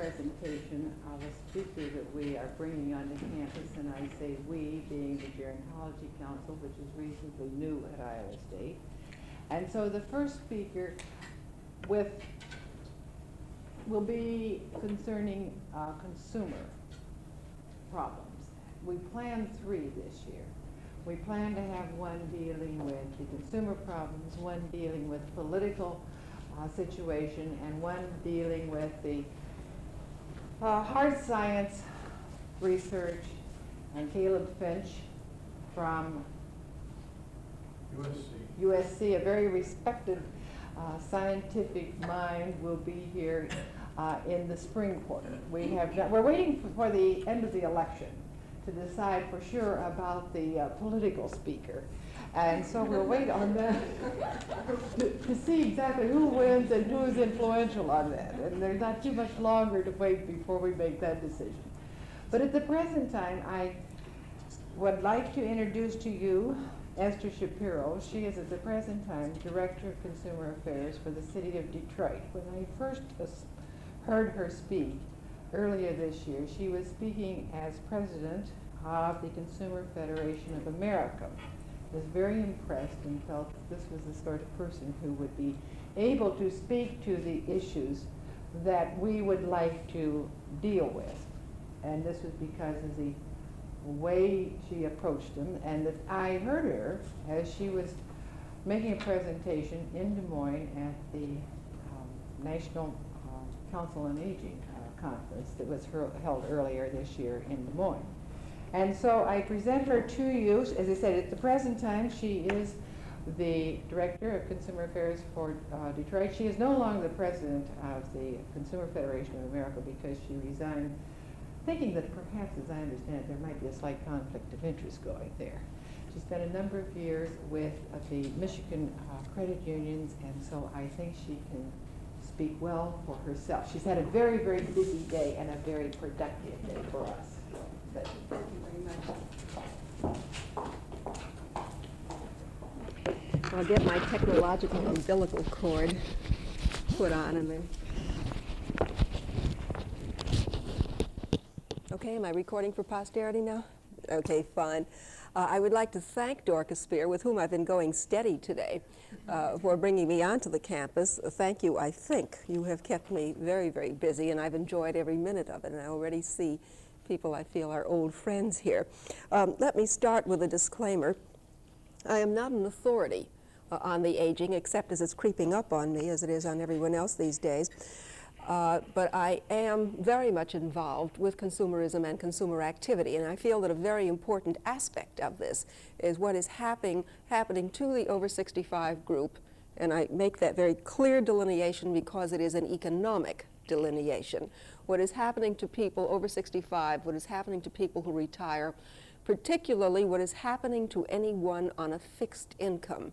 presentation of a speaker that we are bringing onto campus, and I say we, being the Gerontology Council, which is reasonably new at Iowa State. And so the first speaker will be concerning consumer problems. We planned 3 this year. We plan to have one dealing with the consumer problems, one dealing with political situation, and one dealing with the hard science research. And Caleb Finch from USC, a very respected scientific mind, will be here in the spring quarter. We're waiting for the end of the election to decide for sure about the political speaker. And so we'll wait on that to see exactly who wins and who is influential on that. And there's not too much longer to wait before we make that decision. But at the present time, I would like to introduce to you Esther Shapiro. She is at the present time Director of Consumer Affairs for the City of Detroit. When I first heard her speak earlier this year, she was speaking as President of the Consumer Federation of America. I was very impressed and felt this was the sort of person who would be able to speak to the issues that we would like to deal with. And this was because of the way she approached them, and that I heard her as she was making a presentation in Des Moines at the National Council on Aging conference that was held earlier this year in Des Moines. And so I present her to you. As I said, at the present time, she is the Director of Consumer Affairs for Detroit. She is no longer the President of the Consumer Federation of America because she resigned, thinking that perhaps, as I understand it, there might be a slight conflict of interest going there. She spent a number of years with the Michigan credit unions, and so I think she can speak well for herself. She's had a very, very busy day and a very productive day for us. Thank you very much. I'll get my technological umbilical cord put on and then. Okay, am I recording for posterity now? Okay, fine. I would like to thank Dorcas Spear, with whom I've been going steady today, for bringing me onto the campus. Thank you, I think. You have kept me very, very busy, and I've enjoyed every minute of it, and I already see people I feel are old friends here. Let me start with a disclaimer. I am not an authority on the aging, except as it's creeping up on me, as it is on everyone else these days. But I am very much involved with consumerism and consumer activity, and I feel that a very important aspect of this is what is happening to the over 65 group, and I make that very clear delineation because it is an economic delineation. What is happening to people over 65, what is happening to people who retire, particularly what is happening to anyone on a fixed income,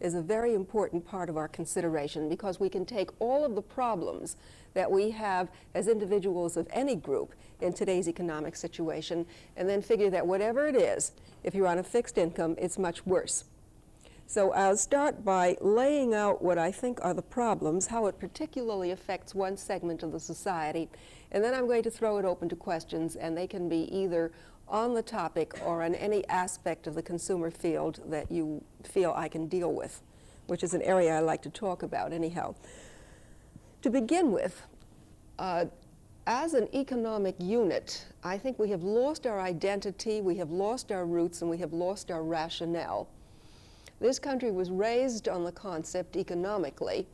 is a very important part of our consideration, because we can take all of the problems that we have as individuals of any group in today's economic situation and then figure that whatever it is, if you're on a fixed income, it's much worse. So I'll start by laying out what I think are the problems, how it particularly affects one segment of the society, and then I'm going to throw it open to questions, and they can be either on the topic or on any aspect of the consumer field that you feel I can deal with, which is an area I like to talk about anyhow. To begin with, as an economic unit, I think we have lost our identity, we have lost our roots, and we have lost our rationale. This country was raised on the concept economically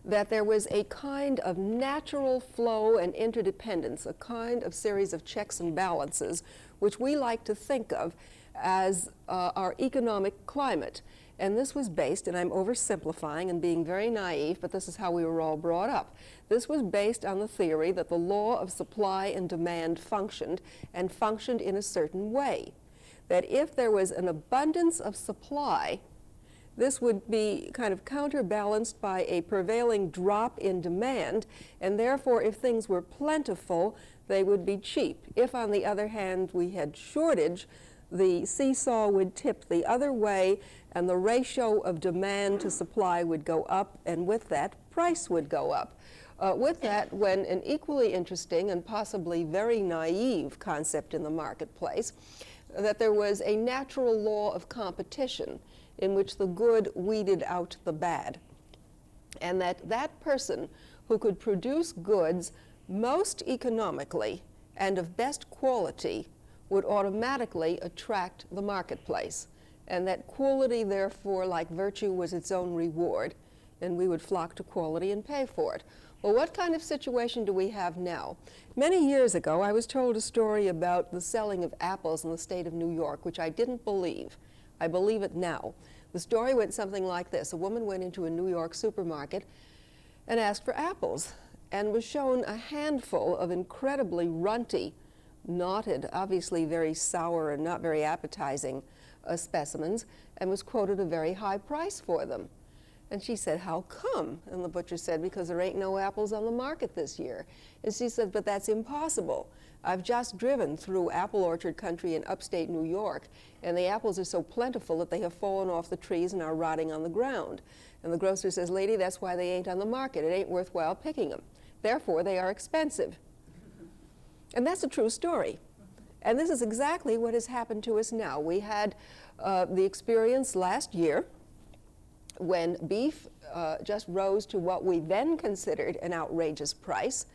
that there was a kind of natural flow and interdependence, a kind of series of checks and balances, which we like to think of as our economic climate. And this was based, and I'm oversimplifying and being very naive, but this is how we were all brought up. This was based on the theory that the law of supply and demand functioned, and functioned in a certain way. That if there was an abundance of supply, this would be kind of counterbalanced by a prevailing drop in demand, and therefore if things were plentiful, they would be cheap. If, on the other hand, we had shortage, the seesaw would tip the other way, and the ratio of demand to supply would go up, and with that, price would go up. With that, when an equally interesting and possibly very naive concept in the marketplace, that there was a natural law of competition in which the good weeded out the bad, and that that person who could produce goods most economically and of best quality would automatically attract the marketplace, and that quality, therefore, like virtue, was its own reward, and we would flock to quality and pay for it. Well, what kind of situation do we have now? Many years ago, I was told a story about the selling of apples in the state of New York, which I didn't believe. I believe it now. The story went something like this. A woman went into a New York supermarket and asked for apples, and was shown a handful of incredibly runty, knotted, obviously very sour and not very appetizing specimens, and was quoted a very high price for them. And she said, "How come?" And the butcher said, "Because there ain't no apples on the market this year." And she said, "But that's impossible. I've just driven through apple orchard country in upstate New York, and the apples are so plentiful that they have fallen off the trees and are rotting on the ground." And the grocer says, "Lady, that's why they ain't on the market. It ain't worthwhile picking them. Therefore, they are expensive." And that's a true story. And this is exactly what has happened to us now. We had the experience last year when beef just rose to what we then considered an outrageous price,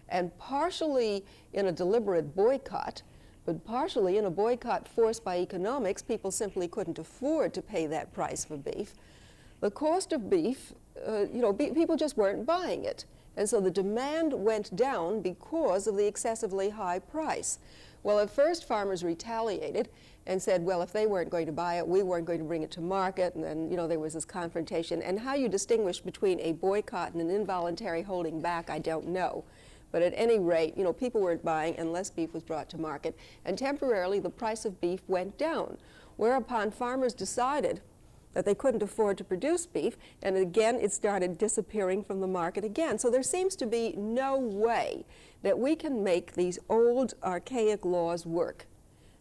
and partially in a deliberate boycott, but partially in a boycott forced by economics. People simply couldn't afford to pay that price for beef. The cost of beef, people just weren't buying it. And so the demand went down because of the excessively high price. Well, at first farmers retaliated and said, well, if they weren't going to buy it, we weren't going to bring it to market. And then, there was this confrontation. And how you distinguish between a boycott and an involuntary holding back, I don't know. But at any rate, people weren't buying and less beef was brought to market. And temporarily, the price of beef went down, whereupon farmers decided that they couldn't afford to produce beef, and again, it started disappearing from the market again. So there seems to be no way that we can make these old, archaic laws work,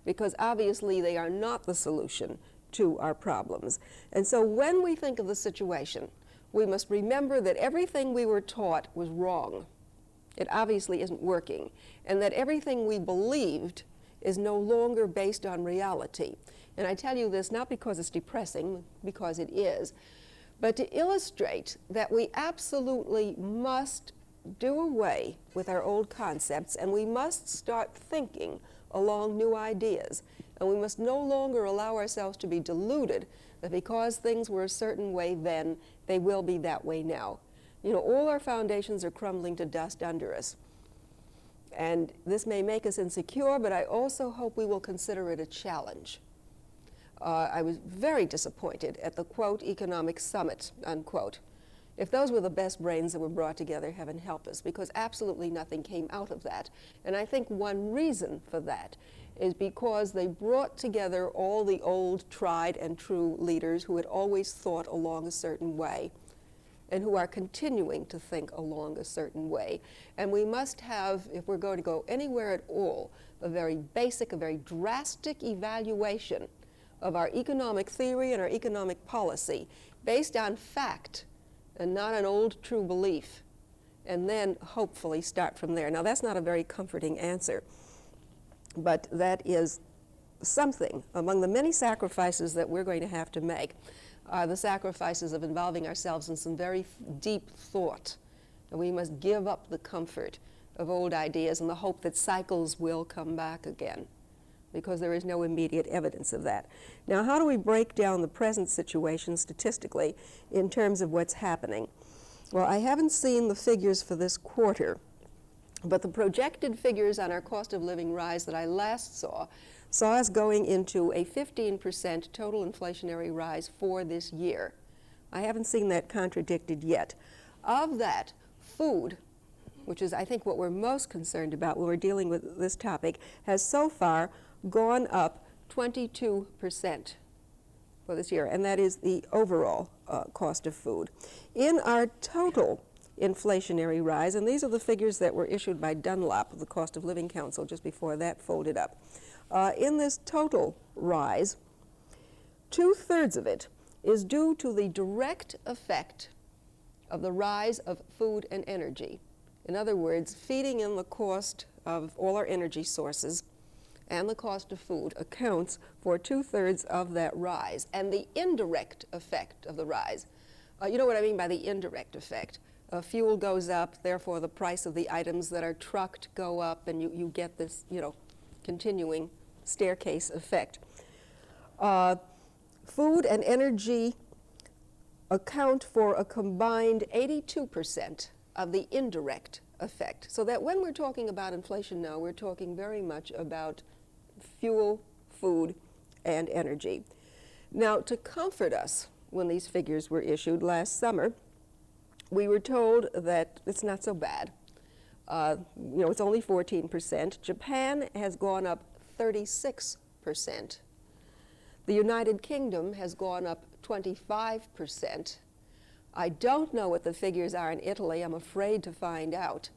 because obviously they are not the solution to our problems. And so when we think of the situation, we must remember that everything we were taught was wrong. It obviously isn't working, and that everything we believed is no longer based on reality. And I tell you this not because it's depressing, because it is, but to illustrate that we absolutely must do away with our old concepts, and we must start thinking along new ideas. And we must no longer allow ourselves to be deluded that because things were a certain way then, they will be that way now. All our foundations are crumbling to dust under us. And this may make us insecure, but I also hope we will consider it a challenge. I was very disappointed at the, quote, economic summit, unquote. If those were the best brains that were brought together, heaven help us, because absolutely nothing came out of that. And I think one reason for that is because they brought together all the old, tried and true leaders who had always thought along a certain way, and who are continuing to think along a certain way. And we must have, if we're going to go anywhere at all, a very basic, a very drastic evaluation of our economic theory and our economic policy based on fact and not an old true belief, and then hopefully start from there. Now, that's not a very comforting answer, but that is something among the many sacrifices that we're going to have to make. The sacrifices of involving ourselves in some very deep thought. And we must give up the comfort of old ideas and the hope that cycles will come back again, because there is no immediate evidence of that. Now, how do we break down the present situation statistically in terms of what's happening? Well, I haven't seen the figures for this quarter, but the projected figures on our cost of living rise that I last saw us going into a 15% total inflationary rise for this year. I haven't seen that contradicted yet. Of that, food, which is I think what we're most concerned about when we're dealing with this topic, has so far gone up 22% for this year, and that is the overall cost of food. In our total inflationary rise, and these are the figures that were issued by Dunlop, the Cost of Living Council, just before that folded up. In this total rise, 2/3 of it is due to the direct effect of the rise of food and energy. In other words, feeding in the cost of all our energy sources and the cost of food accounts for 2/3 of that rise. And the indirect effect of the rise, you know what I mean by the indirect effect? Fuel goes up, therefore the price of the items that are trucked go up, and you get this, continuing staircase effect. Food and energy account for a combined 82% of the indirect effect. So that when we're talking about inflation now, we're talking very much about fuel, food, and energy. Now, to comfort us, when these figures were issued last summer, we were told that it's not so bad. It's only 14%. Japan has gone up 36%. The United Kingdom has gone up 25%. I don't know what the figures are in Italy. I'm afraid to find out,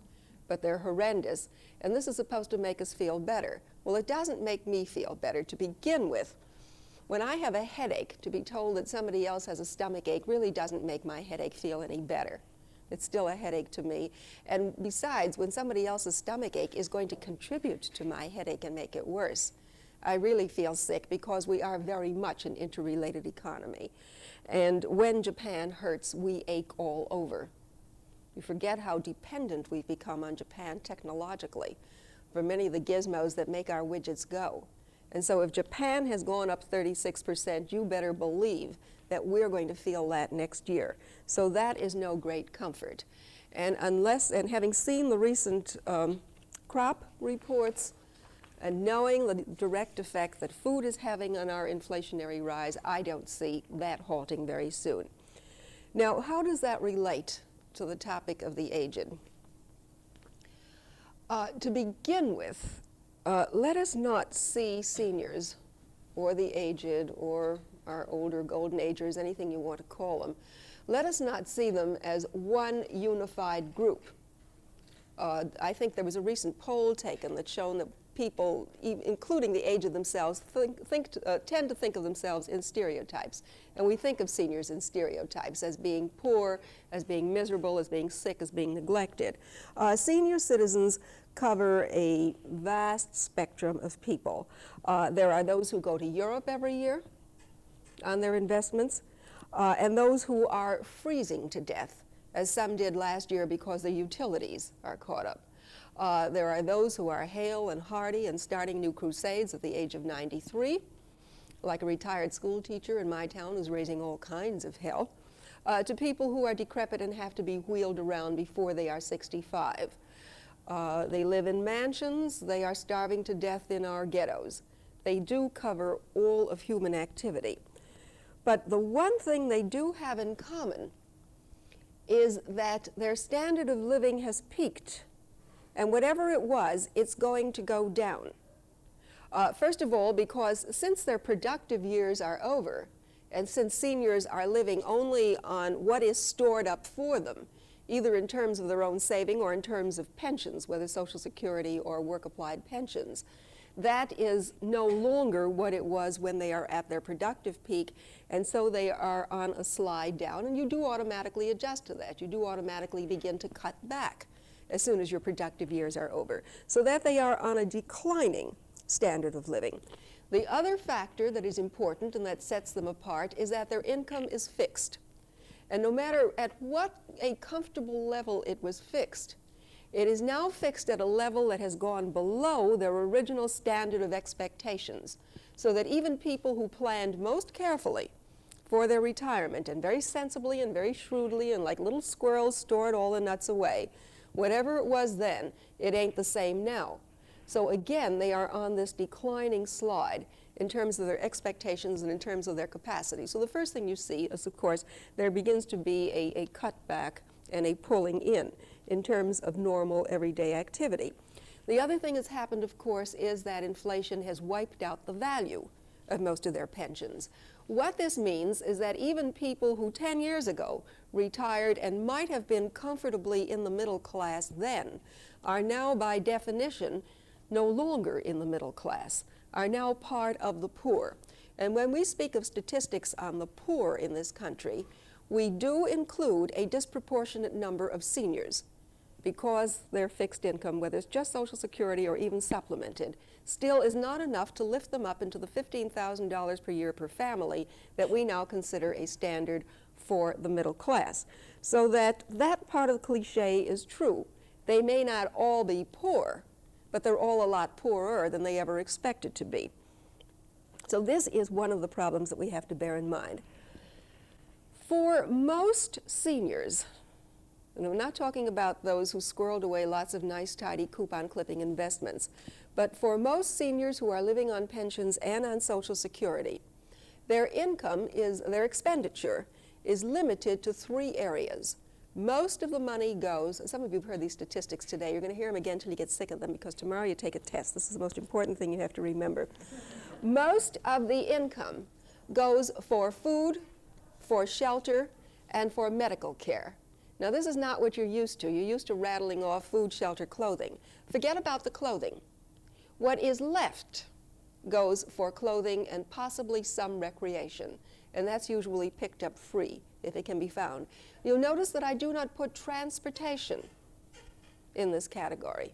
but they're horrendous. And this is supposed to make us feel better. Well, it doesn't make me feel better to begin with. When I have a headache, to be told that somebody else has a stomach ache really doesn't make my headache feel any better. It's still a headache to me. And besides, when somebody else's stomach ache is going to contribute to my headache and make it worse, I really feel sick because we are very much an interrelated economy. And when Japan hurts, we ache all over. You forget how dependent we've become on Japan technologically for many of the gizmos that make our widgets go. And so if Japan has gone up 36%, you better believe that we're going to feel that next year. So that is no great comfort. And having seen the recent crop reports and knowing the direct effect that food is having on our inflationary rise, I don't see that halting very soon. Now, how does that relate to the topic of the aged? To begin with, let us not see seniors or the aged or our older golden agers, anything you want to call them, let us not see them as one unified group. I think there was a recent poll taken that shown that people, including the aged themselves, tend to think of themselves in stereotypes. And we think of seniors in stereotypes as being poor, as being miserable, as being sick, as being neglected. Senior citizens cover a vast spectrum of people. There are those who go to Europe every year on their investments, and those who are freezing to death, as some did last year because the utilities are caught up. There are those who are hale and hearty and starting new crusades at the age of 93, like a retired school teacher in my town who's raising all kinds of hell, to people who are decrepit and have to be wheeled around before they are 65. They live in mansions. They are starving to death in our ghettos. They do cover all of human activity. But the one thing they do have in common is that their standard of living has peaked. And whatever it was, it's going to go down. First of all, because since their productive years are over, and since seniors are living only on what is stored up for them, either in terms of their own saving or in terms of pensions, whether Social Security or work-applied pensions, that is no longer what it was when they are at their productive peak, and so they are on a slide down, and you do automatically adjust to that. You do automatically begin to cut back as soon as your productive years are over, so that they are on a declining standard of living. The other factor that is important and that sets them apart is that their income is fixed. And no matter at what a comfortable level it was fixed, it is now fixed at a level that has gone below their original standard of expectations, so that even people who planned most carefully for their retirement and very sensibly and very shrewdly and like little squirrels stored all the nuts away, whatever it was then, it ain't the same now. So again, they are on this declining slide in terms of their expectations and in terms of their capacity. So the first thing you see is, of course, there begins to be a cutback and a pulling in terms of normal everyday activity. The other thing that's happened, of course, is that inflation has wiped out the value of most of their pensions. What this means is that even people who 10 years ago retired and might have been comfortably in the middle class then are now by definition no longer in the middle class, are now part of the poor. And when we speak of statistics on the poor in this country, we do include a disproportionate number of seniors because their fixed income, whether it's just Social Security or even supplemented, still is not enough to lift them up into the $15,000 per year per family that we now consider a standard for the middle class. So that part of the cliche is true. They may not all be poor, but they're all a lot poorer than they ever expected to be. So this is one of the problems that we have to bear in mind. For most seniors, and I'm not talking about those who squirreled away lots of nice, tidy coupon clipping investments, but for most seniors who are living on pensions and on Social Security, their income their expenditure is limited to 3 areas. Most of the money goes, some of you have heard these statistics today, you're going to hear them again until you get sick of them because tomorrow you take a test. This is the most important thing you have to remember. Most of the income goes for food, for shelter, and for medical care. Now this is not what you're used to. You're used to rattling off food, shelter, clothing. Forget about the clothing. What is left goes for clothing and possibly some recreation, and that's usually picked up free if it can be found. You'll notice that I do not put transportation in this category.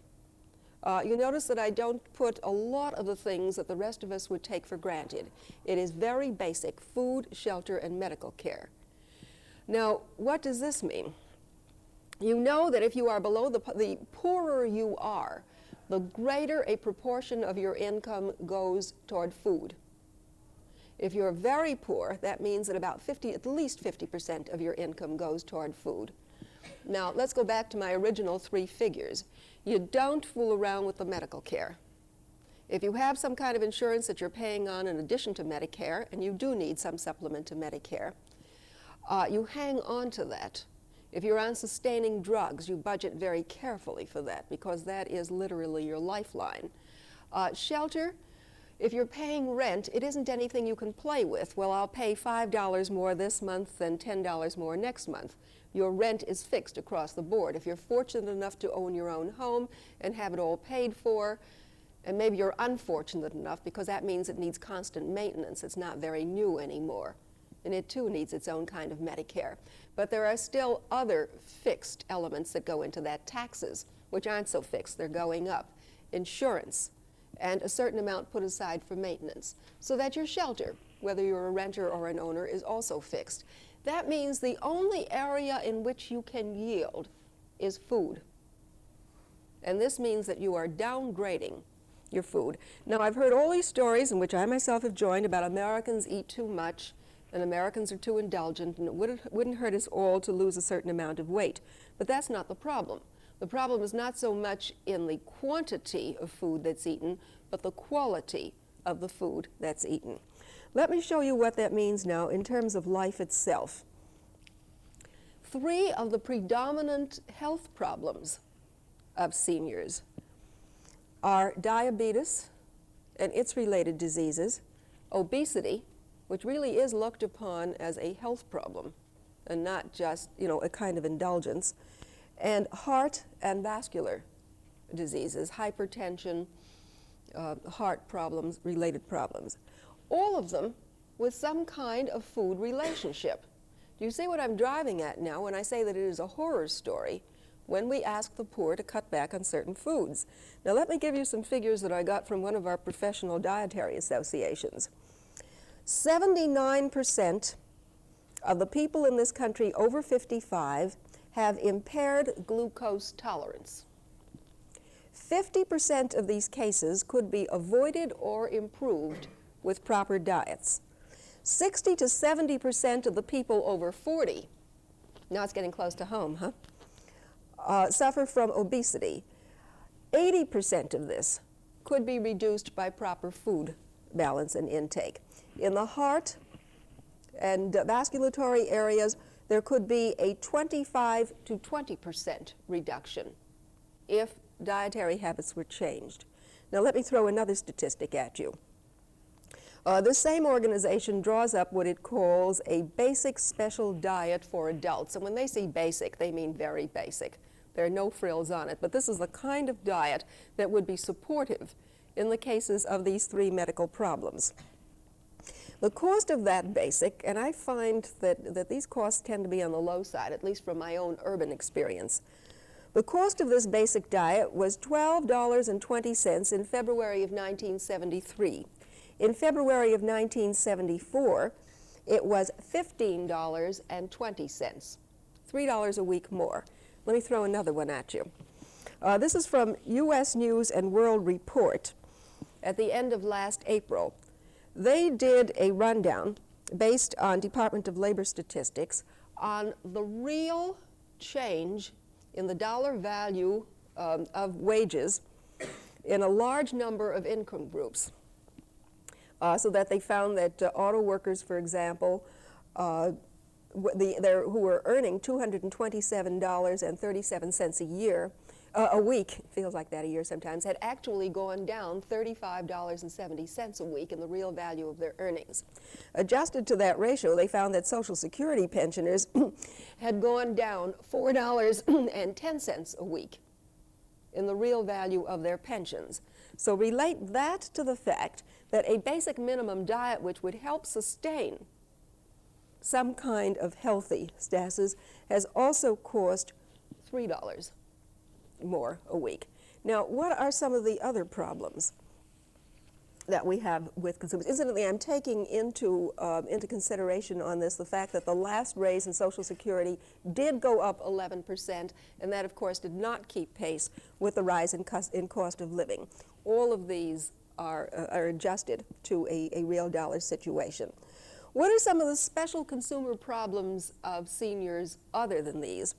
You notice that I don't put a lot of the things that the rest of us would take for granted. It is very basic: food, shelter, and medical care. Now, what does this mean? You know that if you are below the poorer you are, the greater a proportion of your income goes toward food. If you're very poor, that means that at least 50% of your income goes toward food. Now, let's go back to my original 3 figures. You don't fool around with the medical care. If you have some kind of insurance that you're paying on in addition to Medicare, and you do need some supplement to Medicare, you hang on to that. If you're on sustaining drugs, you budget very carefully for that because that is literally your lifeline. Shelter, if you're paying rent, it isn't anything you can play with. Well, I'll pay $5 more this month than $10 more next month. Your rent is fixed across the board. If you're fortunate enough to own your own home and have it all paid for, and maybe you're unfortunate enough because that means it needs constant maintenance. It's not very new anymore. And it too needs its own kind of Medicare. But there are still other fixed elements that go into that. Taxes, which aren't so fixed, they're going up. Insurance, and a certain amount put aside for maintenance. So that your shelter, whether you're a renter or an owner, is also fixed. That means the only area in which you can yield is food. And this means that you are downgrading your food. Now, I've heard all these stories in which I myself have joined about Americans eat too much and Americans are too indulgent, and it wouldn't hurt us all to lose a certain amount of weight. But that's not the problem. The problem is not so much in the quantity of food that's eaten, but the quality of the food that's eaten. Let me show you what that means now in terms of life itself. 3 of the predominant health problems of seniors are diabetes and its related diseases, obesity, which really is looked upon as a health problem and not just, a kind of indulgence, and heart and vascular diseases, hypertension, heart problems, related problems. All of them with some kind of food relationship. Do you see what I'm driving at now when I say that it is a horror story when we ask the poor to cut back on certain foods? Now let me give you some figures that I got from one of our professional dietary associations. 79% of the people in this country over 55 have impaired glucose tolerance. 50% of these cases could be avoided or improved with proper diets. 60 to 70% of the people over 40, now it's getting close to home, suffer from obesity. 80% of this could be reduced by proper food balance and intake. In the heart and vasculatory areas, there could be a 25 to 20% reduction if dietary habits were changed. Now let me throw another statistic at you. This same organization draws up what it calls a basic special diet for adults. And when they say basic, they mean very basic. There are no frills on it. But this is the kind of diet that would be supportive in the cases of these 3 medical problems. The cost of that basic, and I find that these costs tend to be on the low side, at least from my own urban experience. The cost of this basic diet was $12.20 in February of 1973. In February of 1974, it was $15.20, $3 a week more. Let me throw another one at you. This is from U.S. News and World Report at the end of last April. They did a rundown based on Department of Labor statistics on the real change in the dollar value of wages in a large number of income groups. So that they found that auto workers, for example, who were earning $227.37 a week, feels like that a year sometimes, had actually gone down $35.70 a week in the real value of their earnings. Adjusted to that ratio, they found that Social Security pensioners had gone down $4.10 a week in the real value of their pensions. So relate that to the fact that a basic minimum diet which would help sustain some kind of healthy status has also cost $3 more a week. Now, what are some of the other problems that we have with consumers? Incidentally, I'm taking into consideration on this the fact that the last raise in Social Security did go up 11%, and that, of course, did not keep pace with the rise in cost of living. All of these are adjusted to a real dollar situation. What are some of the special consumer problems of seniors other than these?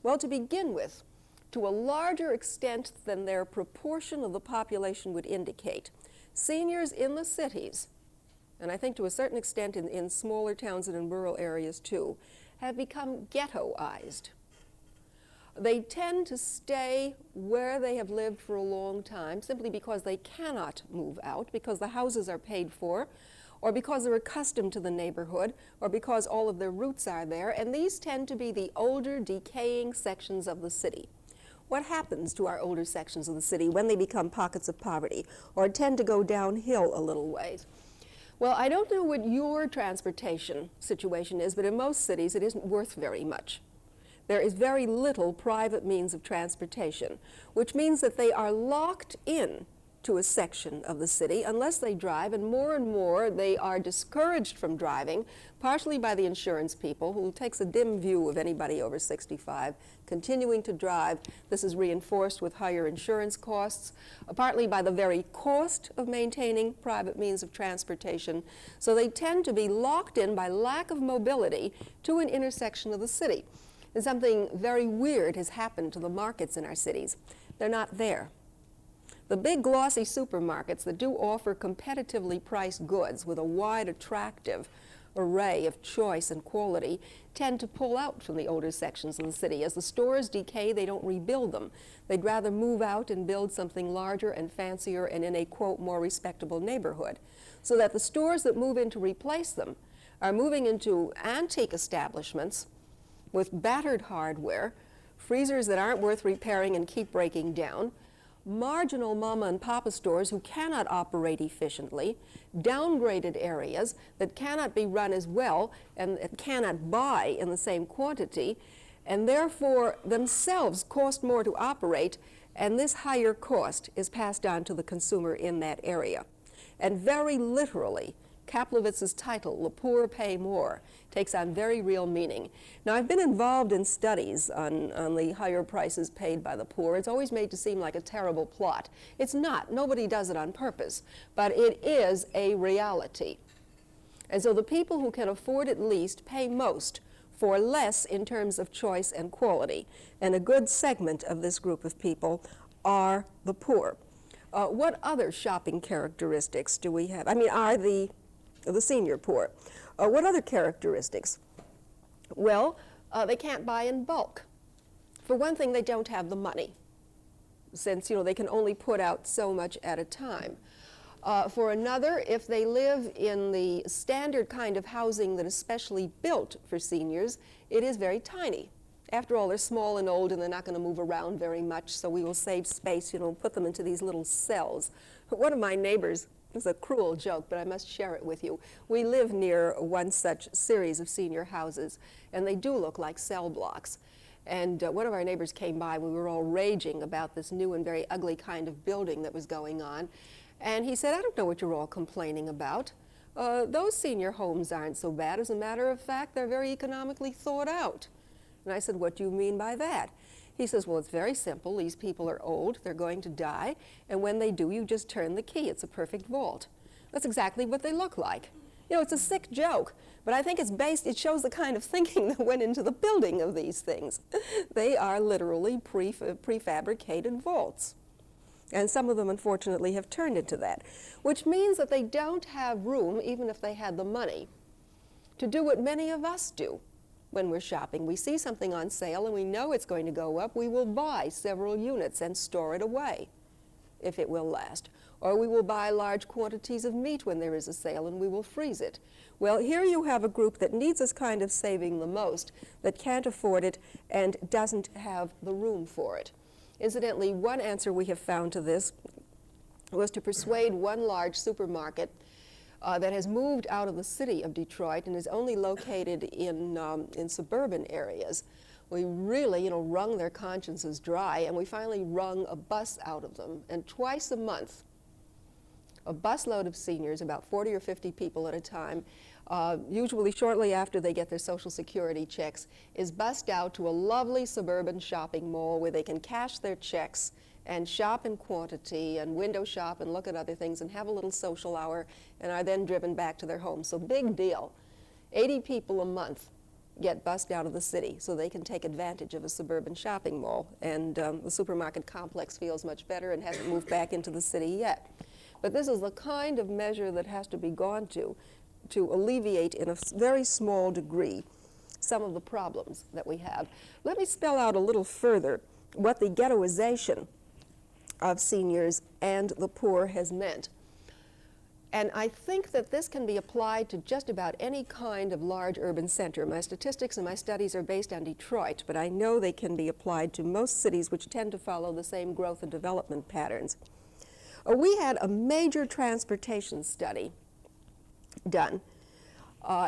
Well, to begin with, to a larger extent than their proportion of the population would indicate, seniors in the cities, and I think to a certain extent in smaller towns and in rural areas too, have become ghettoized. They tend to stay where they have lived for a long time simply because they cannot move out, because the houses are paid for, or because they're accustomed to the neighborhood, or because all of their roots are there, and these tend to be the older, decaying sections of the city. What happens to our older sections of the city when they become pockets of poverty or tend to go downhill a little ways? Well, I don't know what your transportation situation is, but in most cities it isn't worth very much. There is very little private means of transportation, which means that they are locked in to a section of the city unless they drive, and more they are discouraged from driving, partially by the insurance people, who takes a dim view of anybody over 65 continuing to drive. This is reinforced with higher insurance costs, partly by the very cost of maintaining private means of transportation. So they tend to be locked in by lack of mobility to an intersection of the city. And something very weird has happened to the markets in our cities. They're not there. The big glossy supermarkets that do offer competitively priced goods with a wide, attractive array of choice and quality tend to pull out from the older sections of the city. As the stores decay, they don't rebuild them. They'd rather move out and build something larger and fancier and in a, quote, more respectable neighborhood. So that the stores that move in to replace them are moving into antique establishments with battered hardware, freezers that aren't worth repairing and keep breaking down, marginal mama and papa stores who cannot operate efficiently, downgraded areas that cannot be run as well and cannot buy in the same quantity, and therefore themselves cost more to operate, and this higher cost is passed on to the consumer in that area. And very literally, Kaplowitz's title, "The Poor Pay More," takes on very real meaning. Now, I've been involved in studies on the higher prices paid by the poor. It's always made to seem like a terrible plot. It's not. Nobody does it on purpose, but it is a reality. And so the people who can afford it least pay most for less in terms of choice and quality. And a good segment of this group of people are the poor. What other shopping characteristics do we have? I mean, are the senior poor. What other characteristics? Well, they can't buy in bulk. For one thing, they don't have the money, since they can only put out so much at a time. For another, if they live in the standard kind of housing that is specially built for seniors, it is very tiny. After all, they're small and old and they're not going to move around very much, so we will save space, put them into these little cells. One of my neighbors It's a cruel joke, but I must share it with you. We live near one such series of senior houses, and they do look like cell blocks. And one of our neighbors came by. We were all raging about this new and very ugly kind of building that was going on. And he said, I don't know what you're all complaining about. Those senior homes aren't so bad. As a matter of fact, they're very economically thought out. And I said, what do you mean by that? He says, well, it's very simple. These people are old, they're going to die, and when they do, you just turn the key. It's a perfect vault. That's exactly what they look like. You know, it's a sick joke, but I think it shows the kind of thinking that went into the building of these things. They are literally prefabricated vaults. And some of them, unfortunately, have turned into that, which means that they don't have room, even if they had the money, to do what many of us do. When we're shopping, we see something on sale and we know it's going to go up, we will buy several units and store it away if it will last. Or we will buy large quantities of meat when there is a sale and we will freeze it. Well, here you have a group that needs this kind of saving the most, that can't afford it and doesn't have the room for it. Incidentally, one answer we have found to this was to persuade one large supermarket that has moved out of the city of Detroit and is only located in suburban areas. We really, wrung their consciences dry, and we finally wrung a bus out of them. And twice a month, a busload of seniors, about 40 or 50 people at a time, usually shortly after they get their Social Security checks, is bussed out to a lovely suburban shopping mall where they can cash their checks and shop in quantity and window shop and look at other things and have a little social hour and are then driven back to their homes. So big deal. 80 people a month get bussed out of the city so they can take advantage of a suburban shopping mall. And the supermarket complex feels much better and hasn't moved back into the city yet. But this is the kind of measure that has to be gone to alleviate in a very small degree some of the problems that we have. Let me spell out a little further what the ghettoization of seniors and the poor has meant. And I think that this can be applied to just about any kind of large urban center. My statistics and my studies are based on Detroit, but I know they can be applied to most cities which tend to follow the same growth and development patterns. We had a major transportation study done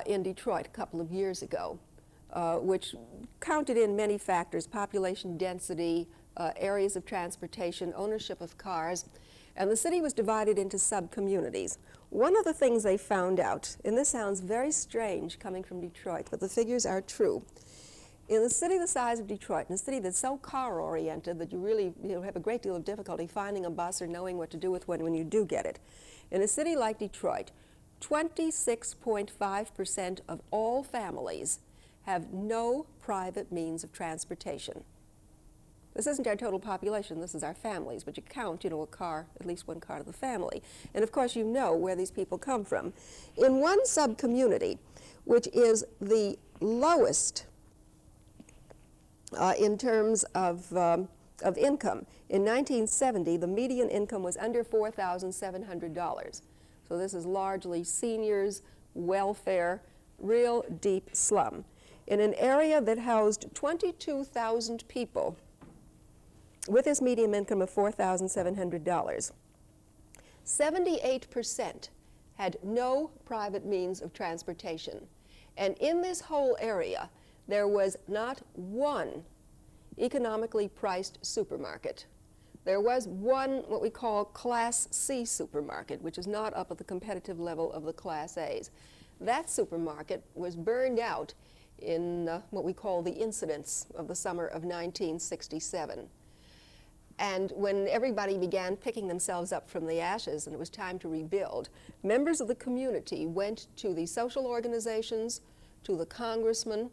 in Detroit a couple of years ago, which counted in many factors: population density, areas of transportation, ownership of cars, and the city was divided into sub-communities. One of the things they found out, and this sounds very strange coming from Detroit, but the figures are true. In a city the size of Detroit, in a city that's so car-oriented that you really have a great deal of difficulty finding a bus or knowing what to do with one when you do get it, in a city like Detroit, 26.5% of all families have no private means of transportation. This isn't our total population, this is our families, but you count, a car, at least one car to the family. And of course you know where these people come from. In one sub-community, which is the lowest in terms of income, in 1970 the median income was under $4,700. So this is largely seniors, welfare, real deep slum. In an area that housed 22,000 people, with this median income of $4,700, 78% had no private means of transportation. And in this whole area, there was not one economically priced supermarket. There was one, what we call Class C supermarket, which is not up at the competitive level of the Class A's. That supermarket was burned out in what we call the incidents of the summer of 1967. And when everybody began picking themselves up from the ashes and it was time to rebuild, members of the community went to the social organizations, to the congressman,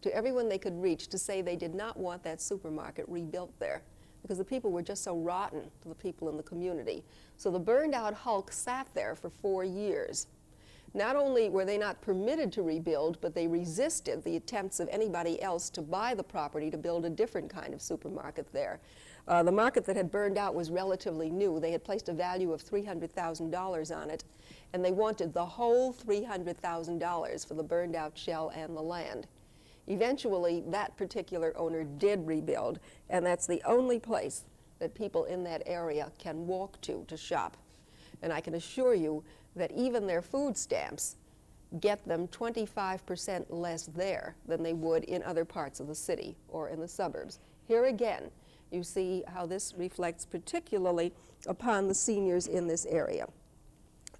to everyone they could reach to say they did not want that supermarket rebuilt there because the people were just so rotten to the people in the community. So the burned out hulk sat there for 4 years. Not only were they not permitted to rebuild, but they resisted the attempts of anybody else to buy the property to build a different kind of supermarket there. The market that had burned out was relatively new. They had placed a value of $300,000 on it, and they wanted the whole $300,000 for the burned out shell and the land. Eventually, that particular owner did rebuild, and that's the only place that people in that area can walk to shop. And I can assure you that even their food stamps get them 25% less there than they would in other parts of the city or in the suburbs. Here again, you see how this reflects particularly upon the seniors in this area.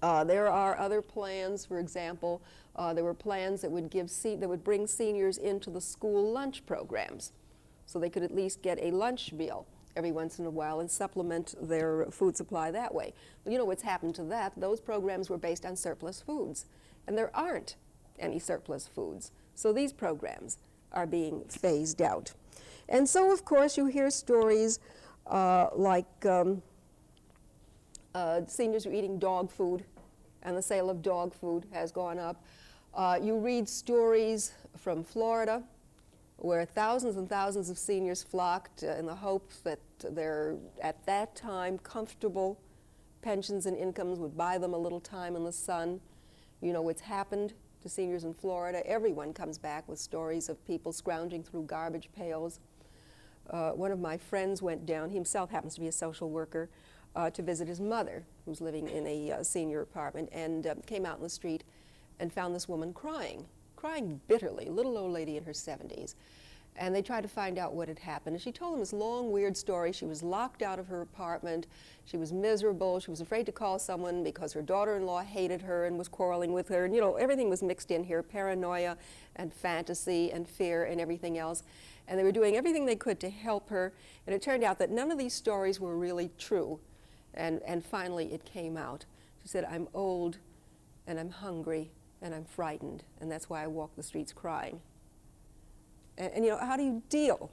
There are other plans. For example, there were plans that would bring seniors into the school lunch programs, so they could at least get a lunch meal every once in a while and supplement their food supply that way. But you know what's happened to that? Those programs were based on surplus foods, and there aren't any surplus foods. So these programs are being phased out. And so, of course, you hear stories like seniors are eating dog food, and the sale of dog food has gone up. You read stories from Florida, where thousands and thousands of seniors flocked in the hope that their, at that time, comfortable pensions and incomes would buy them a little time in the sun. You know what's happened to seniors in Florida. Everyone comes back with stories of people scrounging through garbage pails. One of my friends went down, he himself happens to be a social worker, to visit his mother, who's living in a senior apartment, and came out in the street and found this woman crying bitterly, little old lady in her 70s. And they tried to find out what had happened. And she told them this long, weird story. She was locked out of her apartment. She was miserable. She was afraid to call someone because her daughter-in-law hated her and was quarreling with her. And, you know, everything was mixed in here, paranoia and fantasy and fear and everything else. And they were doing everything they could to help her. And it turned out that none of these stories were really true. And finally, it came out. She said, "I'm old, and I'm hungry, and I'm frightened, and that's why I walk the streets crying." And you know, how do you deal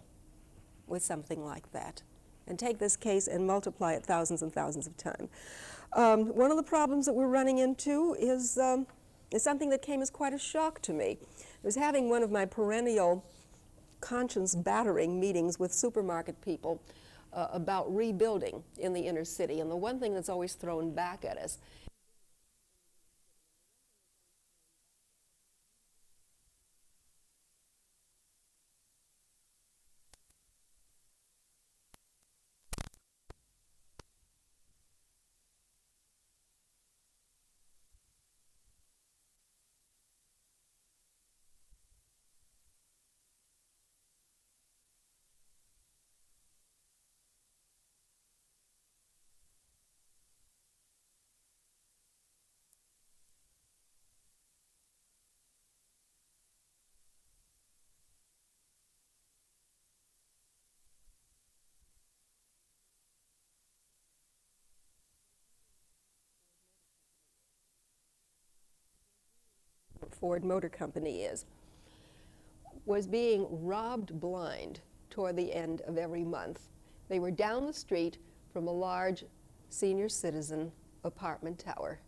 with something like that? And take this case and multiply it thousands and thousands of times. One of the problems that we're running into is something that came as quite a shock to me. I was having one of my perennial conscience-battering meetings with supermarket people about rebuilding in the inner city. And the one thing that's always thrown back at us Ford Motor Company was being robbed blind toward the end of every month. They were down the street from a large senior citizen apartment tower,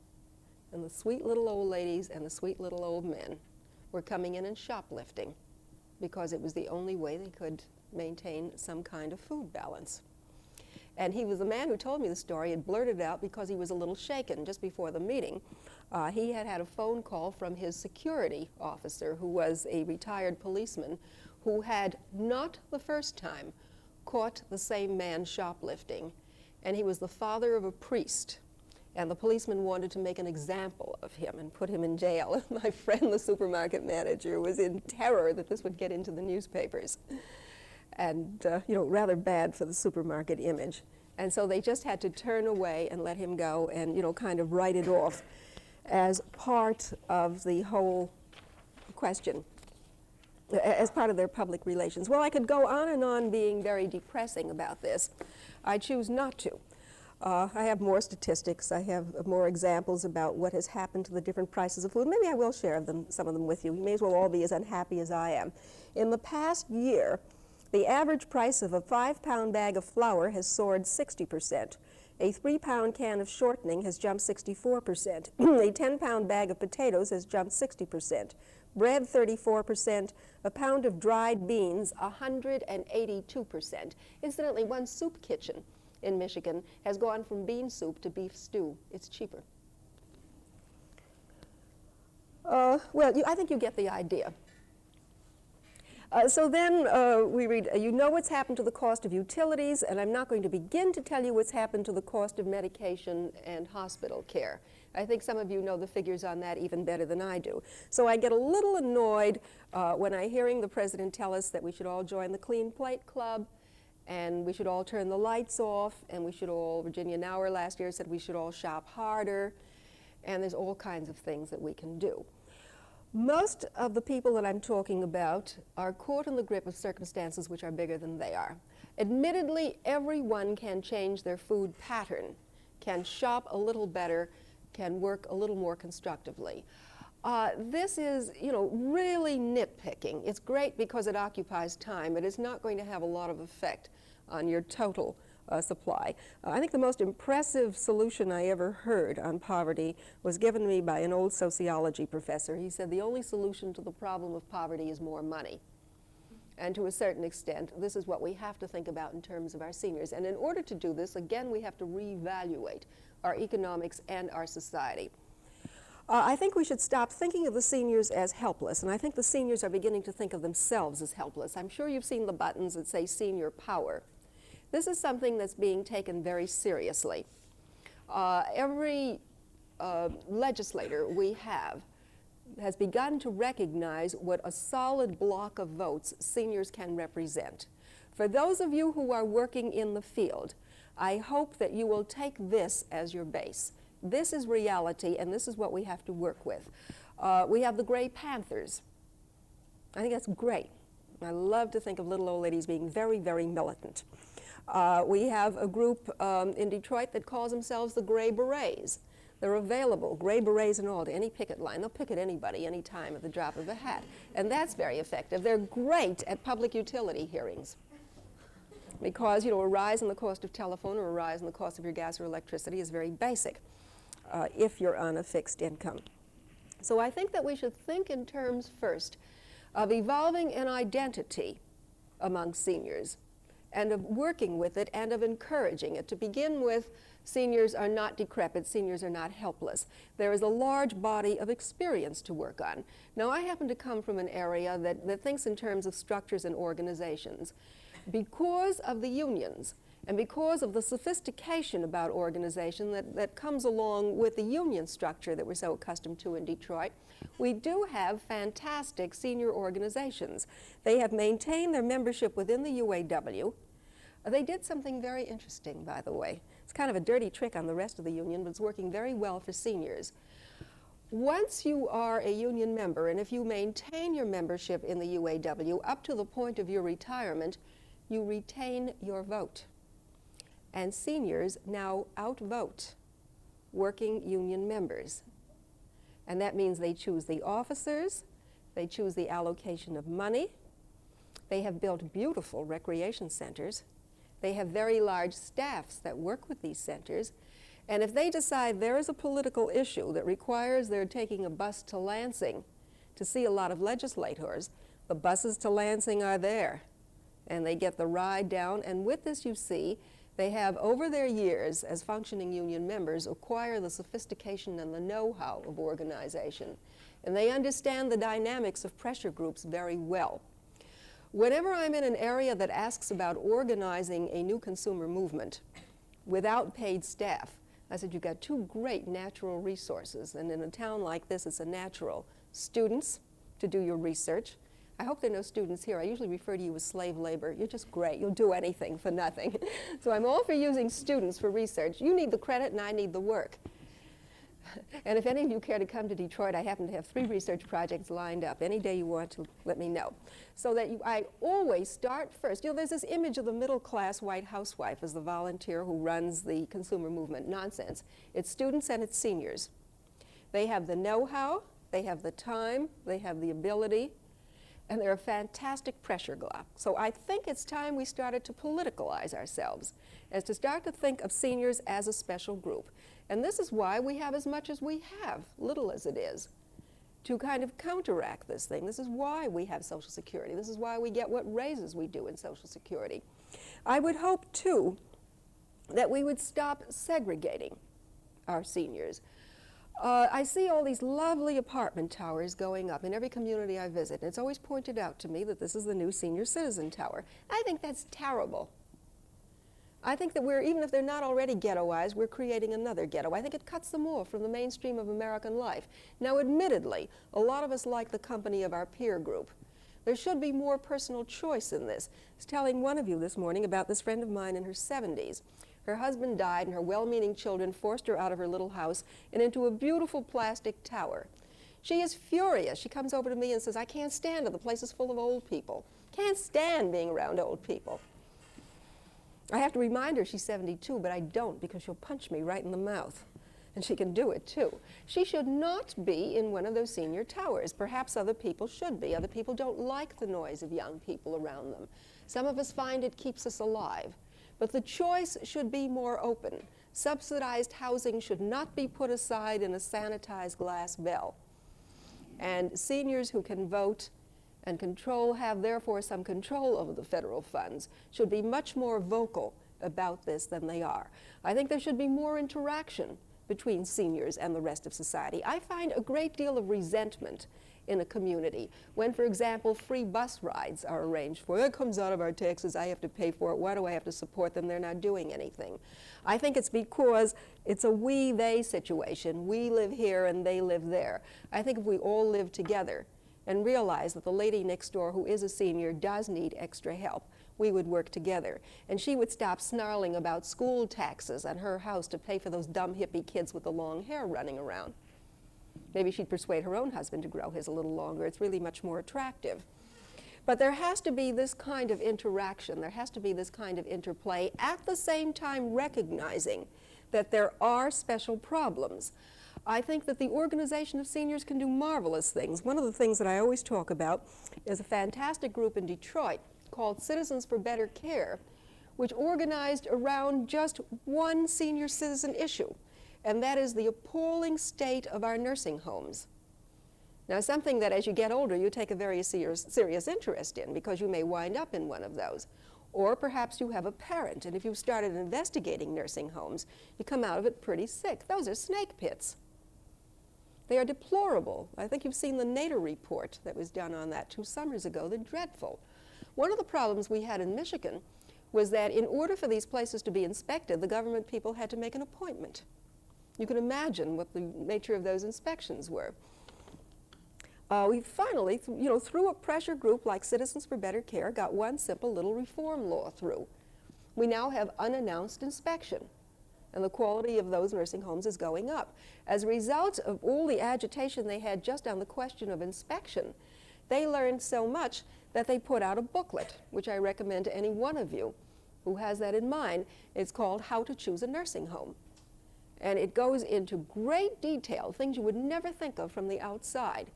and the sweet little old ladies and the sweet little old men were coming in and shoplifting because it was the only way they could maintain some kind of food balance. And he was the man who told me the story and blurted it out because he was a little shaken just before the meeting. He had had a phone call from his security officer, who was a retired policeman, who had not the first time caught the same man shoplifting. And he was the father of a priest. And the policeman wanted to make an example of him and put him in jail. My friend, the supermarket manager, was in terror that this would get into the newspapers. And, you know, rather bad for the supermarket image. And so they just had to turn away and let him go and, you know, kind of write it off as part of the whole question, as part of their public relations. Well, I could go on and on being very depressing about this. I choose not to. I have more statistics. I have more examples about what has happened to the different prices of food. Maybe I will share some of them with you. You may as well all be as unhappy as I am. In the past year, the average price of a 5-pound bag of flour has soared 60%. A 3-pound can of shortening has jumped 64%. A 10-pound bag of potatoes has jumped 60%. Bread, 34%. A pound of dried beans, 182%. Incidentally, one soup kitchen in Michigan has gone from bean soup to beef stew. It's cheaper. Well, I think you get the idea. So then we read, you know what's happened to the cost of utilities, and I'm not going to begin to tell you what's happened to the cost of medication and hospital care. I think some of you know the figures on that even better than I do. So I get a little annoyed when I'm hearing the president tell us that we should all join the Clean Plate Club, and we should all turn the lights off, and we should all, Virginia Nauer last year said we should all shop harder, and there's all kinds of things that we can do. Most of the people that I'm talking about are caught in the grip of circumstances which are bigger than they are. Admittedly, everyone can change their food pattern, can shop a little better, can work a little more constructively. This is, really nitpicking. It's great because it occupies time, but it's not going to have a lot of effect on your total supply. I think the most impressive solution I ever heard on poverty was given me by an old sociology professor. He said the only solution to the problem of poverty is more money. And to a certain extent, this is what we have to think about in terms of our seniors. And in order to do this, again, we have to reevaluate our economics and our society. I think we should stop thinking of the seniors as helpless, and I think the seniors are beginning to think of themselves as helpless. I'm sure you've seen the buttons that say senior power. This is something that's being taken very seriously. Every legislator we have has begun to recognize what a solid block of votes seniors can represent. For those of you who are working in the field, I hope that you will take this as your base. This is reality, and this is what we have to work with. We have the Gray Panthers. I think that's great. I love to think of little old ladies being very, very militant. We have a group in Detroit that calls themselves the Gray Berets. They're available, Gray Berets and all, to any picket line. They'll picket anybody, anytime, at the drop of a hat. And that's very effective. They're great at public utility hearings. Because, a rise in the cost of telephone or a rise in the cost of your gas or electricity is very basic if you're on a fixed income. So I think that we should think in terms first of evolving an identity among seniors and of working with it and of encouraging it. To begin with, seniors are not decrepit, seniors are not helpless. There is a large body of experience to work on. Now, I happen to come from an area that thinks in terms of structures and organizations. Because of the unions and because of the sophistication about organization that comes along with the union structure that we're so accustomed to in Detroit, we do have fantastic senior organizations. They have maintained their membership within the UAW. They did something very interesting, by the way. It's kind of a dirty trick on the rest of the union, but it's working very well for seniors. Once you are a union member, and if you maintain your membership in the UAW up to the point of your retirement, you retain your vote. And seniors now outvote working union members. And that means they choose the officers, they choose the allocation of money, they have built beautiful recreation centers, they have very large staffs that work with these centers, and if they decide there is a political issue that requires their taking a bus to Lansing to see a lot of legislators, the buses to Lansing are there. And they get the ride down, and with this you see, they have over their years as functioning union members acquire the sophistication and the know-how of organization. And they understand the dynamics of pressure groups very well. Whenever I'm in an area that asks about organizing a new consumer movement without paid staff, I said, you've got two great natural resources, and in a town like this, it's a natural. Students to do your research. I hope there are no students here. I usually refer to you as slave labor. You're just great. You'll do anything for nothing. So I'm all for using students for research. You need the credit and I need the work. And if any of you care to come to Detroit, I happen to have 3 research projects lined up. Any day you want to, let me know. So that I always start first. There's this image of the middle-class white housewife as the volunteer who runs the consumer movement. Nonsense. It's students and it's seniors. They have the know-how, they have the time, they have the ability, and they're a fantastic pressure group. So I think it's time we started to politicalize ourselves, as to start to think of seniors as a special group. And this is why we have as much as we have, little as it is, to kind of counteract this thing. This is why we have Social Security. This is why we get what raises we do in Social Security. I would hope, too, that we would stop segregating our seniors. I see all these lovely apartment towers going up in every community I visit, and it's always pointed out to me that this is the new senior citizen tower. I think that's terrible. I think that even if they're not already ghettoized, we're creating another ghetto. I think it cuts them off from the mainstream of American life. Now, admittedly, a lot of us like the company of our peer group. There should be more personal choice in this. I was telling one of you this morning about this friend of mine in her 70s. Her husband died, and her well-meaning children forced her out of her little house and into a beautiful plastic tower. She is furious. She comes over to me and says, I can't stand it. The place is full of old people. Can't stand being around old people. I have to remind her she's 72, but I don't, because she'll punch me right in the mouth. And she can do it, too. She should not be in one of those senior towers. Perhaps other people should be. Other people don't like the noise of young people around them. Some of us find it keeps us alive. But the choice should be more open. Subsidized housing should not be put aside in a sanitized glass bell. And seniors who can vote and have therefore some control over the federal funds should be much more vocal about this than they are. I think there should be more interaction between seniors and the rest of society. I find a great deal of resentment in a community when, for example, free bus rides are arranged for. That comes out of our taxes, I have to pay for it, why do I have to support them? They're not doing anything. I think it's because it's a we-they situation. We live here and they live there. I think if we all live together and realize that the lady next door who is a senior does need extra help, we would work together. And she would stop snarling about school taxes on her house to pay for those dumb hippie kids with the long hair running around. Maybe she'd persuade her own husband to grow his a little longer. It's really much more attractive. But there has to be this kind of interaction. There has to be this kind of interplay, at the same time recognizing that there are special problems. I think that the organization of seniors can do marvelous things. One of the things that I always talk about is a fantastic group in Detroit called Citizens for Better Care, which organized around just one senior citizen issue, and that is the appalling state of our nursing homes. Now, something that as you get older you take a very serious interest in, because you may wind up in one of those. Or perhaps you have a parent, and if you started investigating nursing homes, you come out of it pretty sick. Those are snake pits. They are deplorable. I think you've seen the Nader report that was done on that 2 summers ago. They're dreadful. One of the problems we had in Michigan was that in order for these places to be inspected, the government people had to make an appointment. You can imagine what the nature of those inspections were. We finally, through a pressure group like Citizens for Better Care, got one simple little reform law through. We now have unannounced inspection, and the quality of those nursing homes is going up. As a result of all the agitation they had just on the question of inspection, they learned so much that they put out a booklet, which I recommend to any one of you who has that in mind. It's called How to Choose a Nursing Home. And it goes into great detail, things you would never think of from the outside.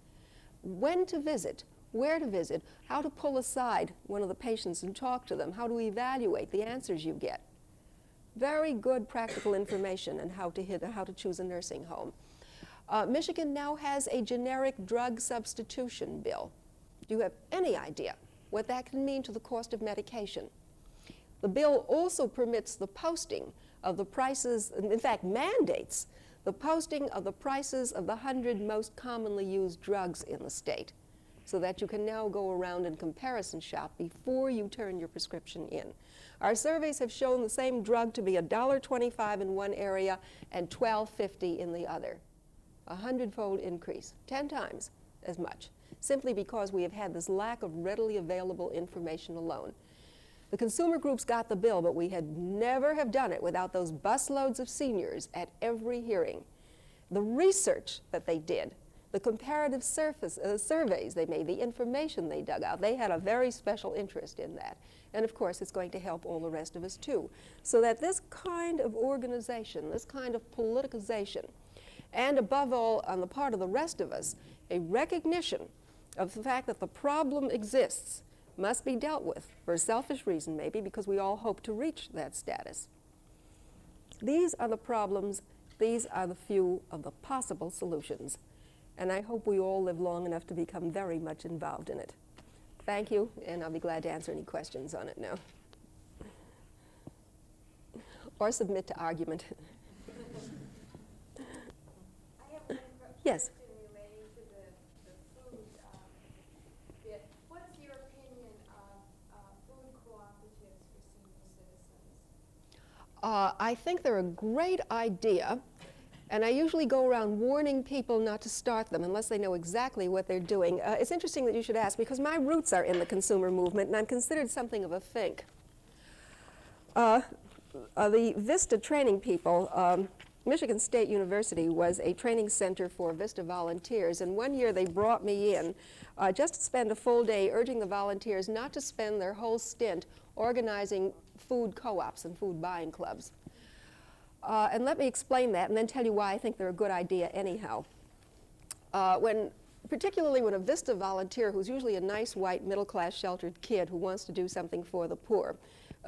When to visit, where to visit, how to pull aside one of the patients and talk to them, how to evaluate the answers you get. Very good practical information on how to choose a nursing home. Michigan now has a generic drug substitution bill. Do you have any idea what that can mean to the cost of medication? The bill also permits the posting of the prices, in fact mandates the posting of the prices of the 100 most commonly used drugs in the state, so that you can now go around and comparison shop before you turn your prescription in. Our surveys have shown the same drug to be $1.25 in one area and $12.50 in the other. A 100-fold increase, 10 times as much, simply because we have had this lack of readily available information alone. The consumer groups got the bill, but we had never have done it without those busloads of seniors at every hearing. The research that they did, the comparative surveys they made, the information they dug out, they had a very special interest in that. And of course, it's going to help all the rest of us too. So that this kind of organization, this kind of politicization, and above all, on the part of the rest of us, a recognition of the fact that the problem exists, must be dealt with, for a selfish reason maybe, because we all hope to reach that status. These are the problems, these are the few of the possible solutions, and I hope we all live long enough to become very much involved in it. Thank you, and I'll be glad to answer any questions on it now. Or submit to argument. I have a Yes. question relating to the food bit. What's your opinion of food cooperatives for senior citizens? I think they're a great idea, and I usually go around warning people not to start them unless they know exactly what they're doing. It's interesting that you should ask, because my roots are in the consumer movement, and I'm considered something of a fink. The VISTA training people, Michigan State University was a training center for VISTA volunteers, and one year they brought me in just to spend a full day urging the volunteers not to spend their whole stint organizing food co-ops and food buying clubs. And let me explain that and then tell you why I think they're a good idea anyhow. Particularly when a VISTA volunteer, who's usually a nice white middle-class sheltered kid who wants to do something for the poor,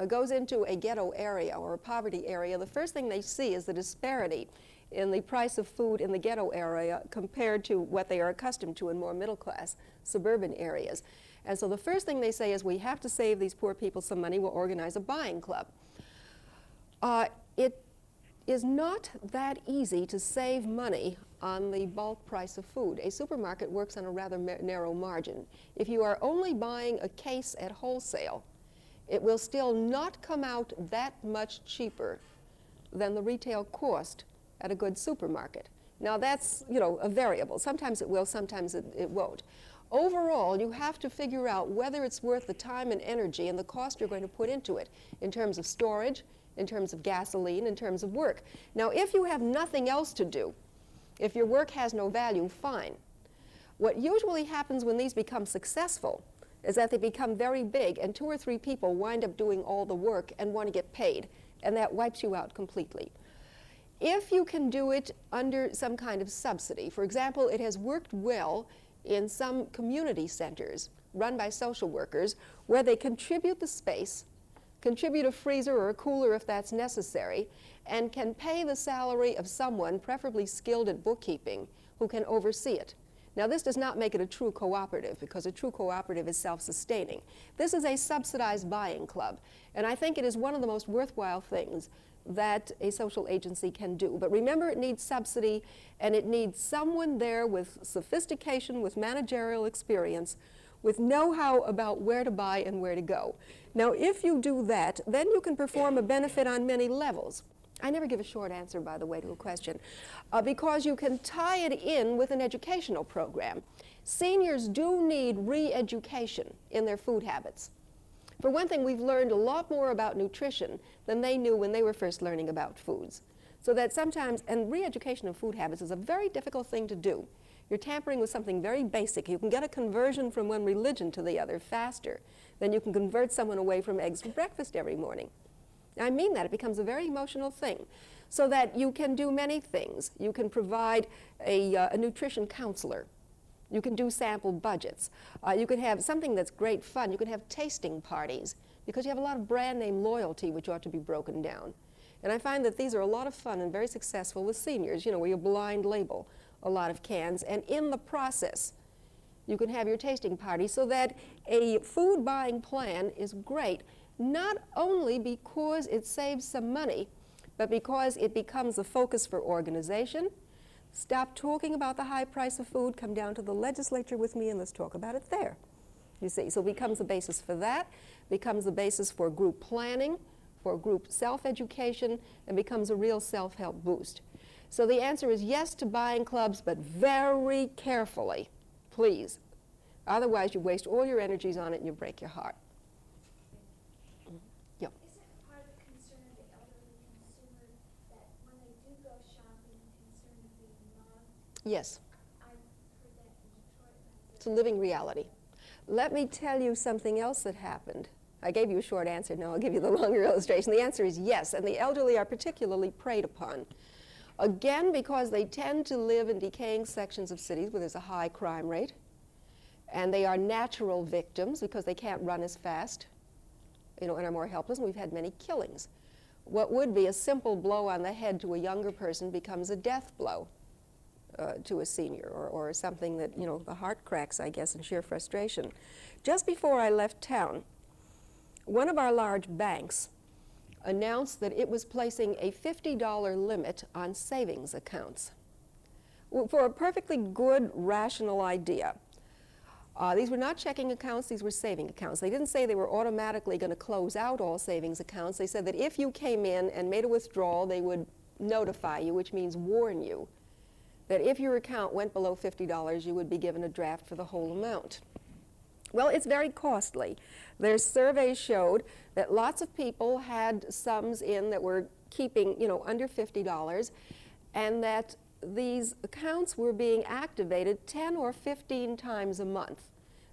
goes into a ghetto area or a poverty area, the first thing they see is the disparity in the price of food in the ghetto area compared to what they are accustomed to in more middle-class suburban areas. And so the first thing they say is, we have to save these poor people some money, we'll organize a buying club. It is not that easy to save money on the bulk price of food. A supermarket works on a rather narrow margin. If you are only buying a case at wholesale, it will still not come out that much cheaper than the retail cost at a good supermarket. Now that's, a variable. Sometimes it will, sometimes it won't. Overall, you have to figure out whether it's worth the time and energy and the cost you're going to put into it in terms of storage, in terms of gasoline, in terms of work. Now, if you have nothing else to do, if your work has no value, fine. What usually happens when these become successful is that they become very big and 2 or 3 people wind up doing all the work and want to get paid, and that wipes you out completely. If you can do it under some kind of subsidy, for example, it has worked well in some community centers run by social workers where they contribute the space, contribute a freezer or a cooler if that's necessary, and can pay the salary of someone, preferably skilled at bookkeeping, who can oversee it. Now, this does not make it a true cooperative, because a true cooperative is self-sustaining. This is a subsidized buying club, and I think it is one of the most worthwhile things that a social agency can do. But remember, it needs subsidy, and it needs someone there with sophistication, with managerial experience, with know-how about where to buy and where to go. Now, if you do that, then you can perform a benefit on many levels. I never give a short answer, by the way, to a question, because you can tie it in with an educational program. Seniors do need re-education in their food habits. For one thing, we've learned a lot more about nutrition than they knew when they were first learning about foods. So that sometimes, and re-education of food habits is a very difficult thing to do. You're tampering with something very basic. You can get a conversion from one religion to the other faster than you can convert someone away from eggs for breakfast every morning. I mean that. It becomes a very emotional thing. So that you can do many things. You can provide a nutrition counselor. You can do sample budgets. You can have something that's great fun. You can have tasting parties, because you have a lot of brand name loyalty which ought to be broken down. And I find that these are a lot of fun and very successful with seniors, where you blind label a lot of cans, and in the process you can have your tasting party, so that a food buying plan is great, not only because it saves some money, but because it becomes a focus for organization. Stop talking about the high price of food, come down to the legislature with me and let's talk about it there. You see, so it becomes a basis for that, becomes a basis for group planning, for group self-education, and becomes a real self-help boost. So the answer is yes to buying clubs, but very carefully, please. Otherwise, you waste all your energies on it and you break your heart. Is it part of the concern of the elderly consumer that when they do go shopping, concern of being mugged? Yes. I've heard that in Detroit. It's a living reality. Let me tell you something else that happened. I gave you a short answer, now I'll give you the longer illustration. The answer is yes, and the elderly are particularly preyed upon. Again, because they tend to live in decaying sections of cities where there's a high crime rate, and they are natural victims because they can't run as fast, and are more helpless, and we've had many killings. What would be a simple blow on the head to a younger person becomes a death blow to a senior, or something that, the heart cracks, I guess, in sheer frustration. Just before I left town, one of our large banks announced that it was placing a $50 limit on savings accounts. for a perfectly good, rational idea. These were not checking accounts, these were saving accounts. They didn't say they were automatically going to close out all savings accounts. They said that if you came in and made a withdrawal, they would notify you, which means warn you, that if your account went below $50, you would be given a draft for the whole amount. Well, it's very costly. Their surveys showed that lots of people had sums in that were keeping, under $50, and that these accounts were being activated 10 or 15 times a month.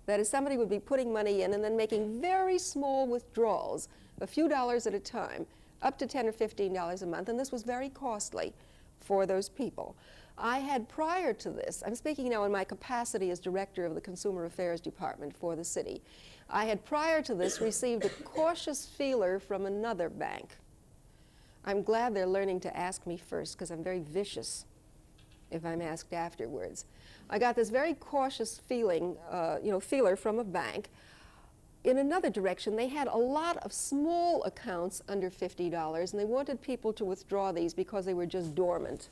That is, somebody would be putting money in and then making very small withdrawals, a few dollars at a time, up to $10 or $15 a month, and this was very costly for those people. I had prior to this, I'm speaking now in my capacity as director of the Consumer Affairs Department for the city, I had prior to this received a cautious feeler from another bank. I'm glad they're learning to ask me first because I'm very vicious if I'm asked afterwards. I got this very cautious feeler from a bank. In another direction, they had a lot of small accounts under $50, and they wanted people to withdraw these because they were just dormant.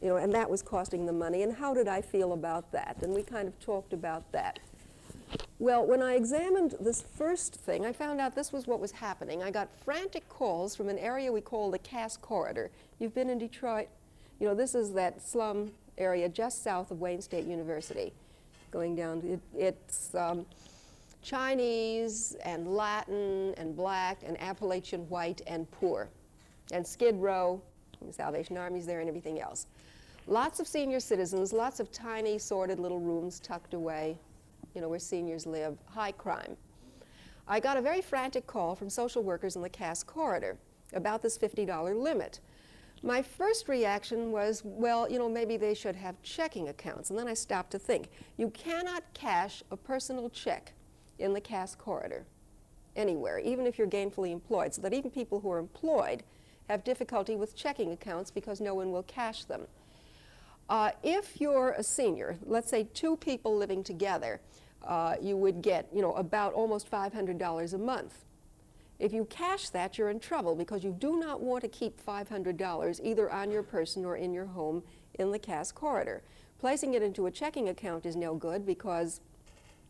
And that was costing them money. And how did I feel about that? And we kind of talked about that. Well, when I examined this first thing, I found out this was what was happening. I got frantic calls from an area we call the Cass Corridor. You've been in Detroit? This is that slum area just south of Wayne State University. Going down, it's Chinese and Latin and black and Appalachian white and poor. And Skid Row, Salvation Army's there and everything else. Lots of senior citizens, lots of tiny, sordid little rooms tucked away, where seniors live, high crime. I got a very frantic call from social workers in the Cass Corridor about this $50 limit. My first reaction was, well, maybe they should have checking accounts. And then I stopped to think. You cannot cash a personal check in the Cass Corridor anywhere, even if you're gainfully employed, so that even people who are employed have difficulty with checking accounts because no one will cash them. If you're a senior, let's say two people living together, you would get, about almost $500 a month. If you cash that, you're in trouble because you do not want to keep $500 either on your person or in your home in the Cass Corridor. Placing it into a checking account is no good because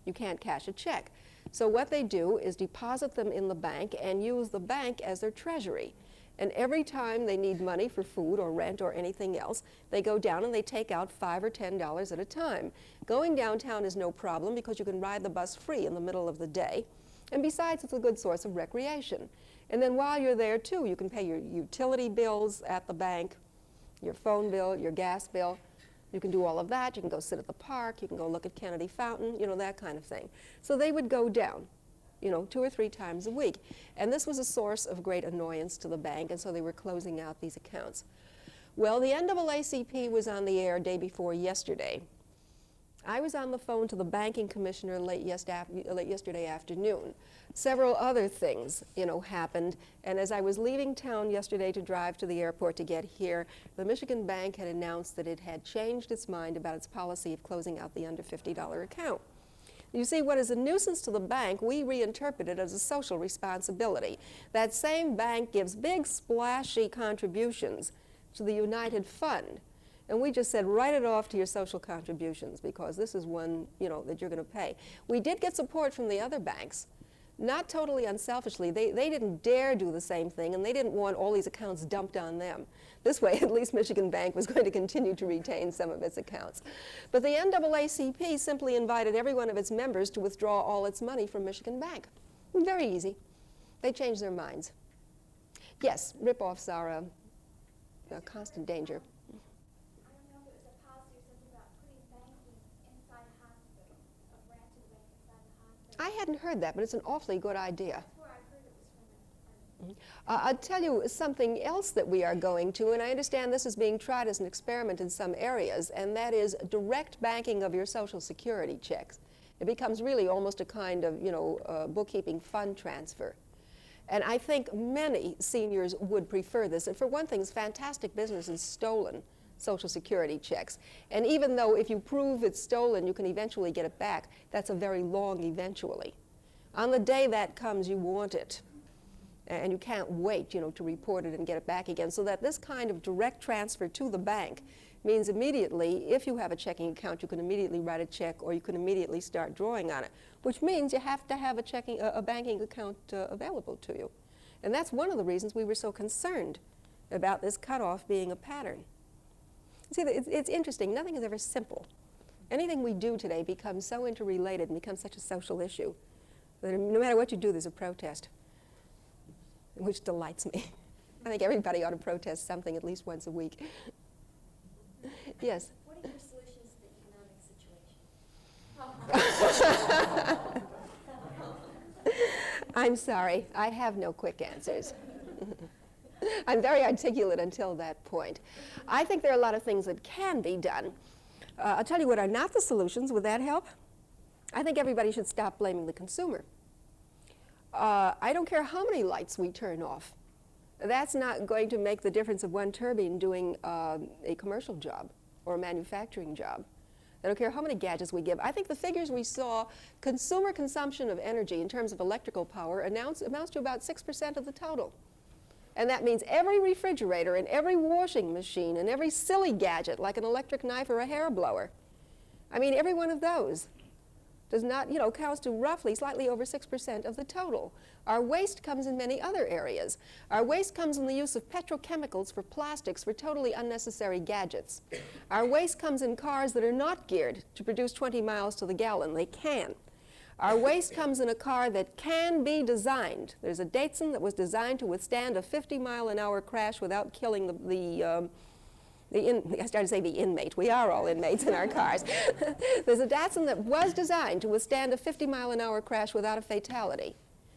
you can't cash a check. So what they do is deposit them in the bank and use the bank as their treasury. And every time they need money for food or rent or anything else, they go down and they take out $5 or $10 at a time. Going downtown is no problem because you can ride the bus free in the middle of the day. And besides, it's a good source of recreation. And then while you're there, too, you can pay your utility bills at the bank, your phone bill, your gas bill. You can do all of that. You can go sit at the park. You can go look at Kennedy Fountain, that kind of thing. So they would go down, 2 or 3 times a week. And this was a source of great annoyance to the bank, and so they were closing out these accounts. Well, the NAACP was on the air day before yesterday. I was on the phone to the banking commissioner late yesterday afternoon. Several other things, happened. And as I was leaving town yesterday to drive to the airport to get here, the Michigan Bank had announced that it had changed its mind about its policy of closing out the under $50 account. You see, what is a nuisance to the bank, we reinterpret it as a social responsibility. That same bank gives big, splashy contributions to the United Fund. And we just said, write it off to your social contributions because this is one, that you're going to pay. We did get support from the other banks, not totally unselfishly. They didn't dare do the same thing, and they didn't want all these accounts dumped on them. This way, at least Michigan Bank was going to continue to retain some of its accounts. But the NAACP simply invited every one of its members to withdraw all its money from Michigan Bank. Very easy. They changed their minds. Yes, rip-offs are a constant danger. I hadn't heard that, but it's an awfully good idea. I'll tell you something else that we are going to, and I understand this is being tried as an experiment in some areas, and that is direct banking of your Social Security checks. It becomes really almost a kind of, bookkeeping fund transfer. And I think many seniors would prefer this. And for one thing, it's fantastic business in stolen Social Security checks. And even though if you prove it's stolen, you can eventually get it back, that's a very long eventually. On the day that comes, you want it. And you can't wait, you know, to report it and get it back again. So that this kind of direct transfer to the bank means immediately, if you have a checking account, you can immediately write a check or you can immediately start drawing on it, which means you have to have a banking account available to you. And that's one of the reasons we were so concerned about this cutoff being a pattern. See, it's interesting. Nothing is ever simple. Anything we do today becomes so interrelated and becomes such a social issue that no matter what you do, there's a protest, which delights me. I think everybody ought to protest something at least once a week. Yes? What are your solutions to the economic situation? I'm sorry, I have no quick answers. I'm very articulate until that point. I think there are a lot of things that can be done. I'll tell you what are not the solutions. Would that help? I think everybody should stop blaming the consumer. I don't care how many lights we turn off. That's not going to make the difference of one turbine doing a commercial job or a manufacturing job. I don't care how many gadgets we give. I think the figures we saw, consumer consumption of energy in terms of electrical power amounts to about 6% of the total. And that means every refrigerator and every washing machine and every silly gadget like an electric knife or a hair blower. I mean, every one of those does not, you know, counts to roughly slightly over 6% of the total. Our waste comes in many other areas. Our waste comes in the use of petrochemicals for plastics for totally unnecessary gadgets. Our waste comes in cars that are not geared to produce 20 miles to the gallon. They can. Our waste comes in a car that can be designed. There's a Datsun that was designed to withstand a 50-mile-an-hour crash without killing I started to say the inmate. We are all inmates in our cars. There's a Datsun that was designed to withstand a 50-mile-an-hour crash without a fatality.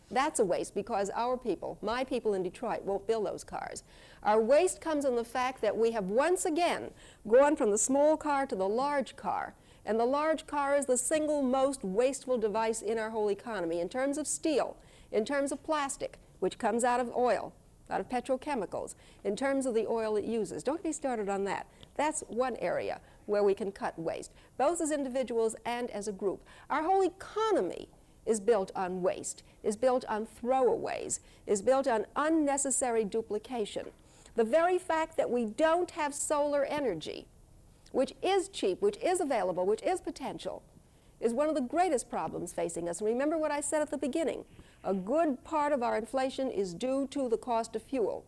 That's a waste because our people, my people in Detroit, won't build those cars. Our waste comes in the fact that we have once again gone from the small car to the large car. And the large car is the single most wasteful device in our whole economy in terms of steel, in terms of plastic, which comes out of oil, out of petrochemicals, in terms of the oil it uses. Don't get me started on that. That's one area where we can cut waste, both as individuals and as a group. Our whole economy is built on waste, is built on throwaways, is built on unnecessary duplication. The very fact that we don't have solar energy, which is cheap, which is available, which is potential, is one of the greatest problems facing us. And remember what I said at the beginning. A good part of our inflation is due to the cost of fuel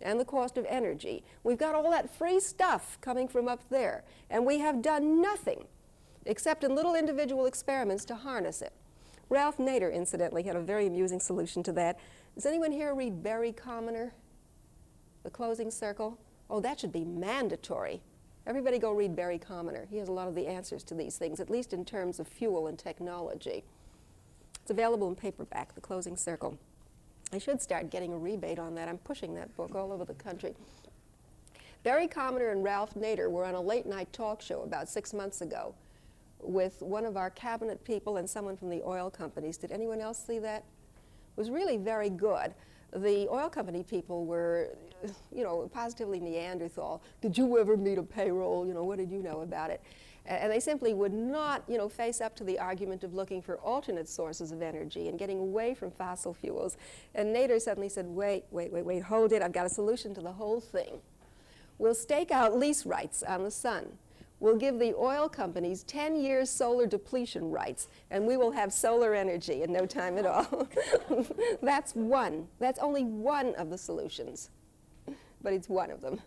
and the cost of energy. We've got all that free stuff coming from up there, and we have done nothing except in little individual experiments to harness it. Ralph Nader, incidentally, had a very amusing solution to that. Does anyone here read Barry Commoner, The Closing Circle? Oh, that should be mandatory. Everybody go read Barry Commoner. He has a lot of the answers to these things, at least in terms of fuel and technology. It's available in paperback, The Closing Circle. I should start getting a rebate on that. I'm pushing that book all over the country. Barry Commoner and Ralph Nader were on a late-night talk show about 6 months ago with one of our cabinet people and someone from the oil companies. Did anyone else see that? It was really very good. The oil company people were, you know, positively Neanderthal. Did you ever meet a payroll? You know, what did you know about it? And they simply would not, you know, face up to the argument of looking for alternate sources of energy and getting away from fossil fuels. And Nader suddenly said, wait, hold it. I've got a solution to the whole thing. We'll stake out lease rights on the sun. We'll give the oil companies 10 years solar depletion rights, and we will have solar energy in no time at all. That's only one of the solutions, but it's one of them.